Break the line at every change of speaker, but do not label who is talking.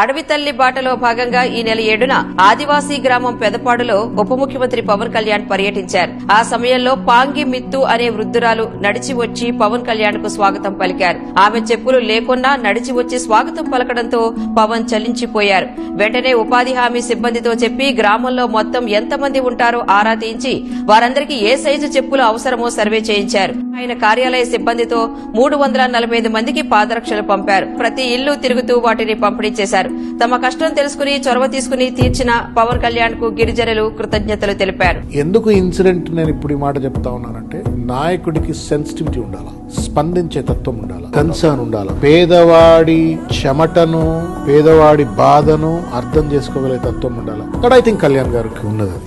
అడవి తల్లి బాటలో భాగంగా ఈ నెల 7న ఆదివాసీ గ్రామం పెదపాడులో ఉప ముఖ్యమంత్రి పవన్ కళ్యాణ్ పర్యటించారు. ఆ సమయంలో పాంగి మిత్తు అనే వృద్ధురాలు నడిచి వచ్చి పవన్ కళ్యాణ్ కు స్వాగతం పలికారు. ఆమె చెప్పులు లేకున్నా నడిచి వచ్చి స్వాగతం పలకడంతో పవన్ చలించిపోయారు. వెంటనే ఉపాధి హామీ సిబ్బందితో చెప్పి గ్రామంలో మొత్తం ఎంతమంది ఉంటారో ఆరా తీయించి వారందరికీ ఏ సైజు చెప్పులు అవసరమో సర్వే చేయించారు. ఆయన కార్యాలయ సిబ్బందితో 345 మందికి పాదరక్షలు పంపారు. ప్రతి ఇల్లు తిరుగుతూ వాటిని పంపిణీ చేశారు. తమ కష్టం తెలుసుకుని చొరవ తీసుకుని తీర్చిన పవన్ కళ్యాణ్ కు గిరిజనులు కృతజ్ఞతలు తెలిపారు.
ఎందుకు ఇన్సిడెంట్ నేను ఇప్పుడు ఈ మాట చెప్తా ఉన్నానంటే, నాయకుడికి సెన్సిటివిటీ ఉండాలి, స్పందించే తత్వం ఉండాలి, కన్సర్న్ ఉండాలి, పేదవాడి చెమటను పేదవాడి బాధను అర్థం చేసుకోగలిగే తత్వం ఉండాలి. అక్కడ ఐ థింక్ కళ్యాణ్ గారికి ఉన్నది.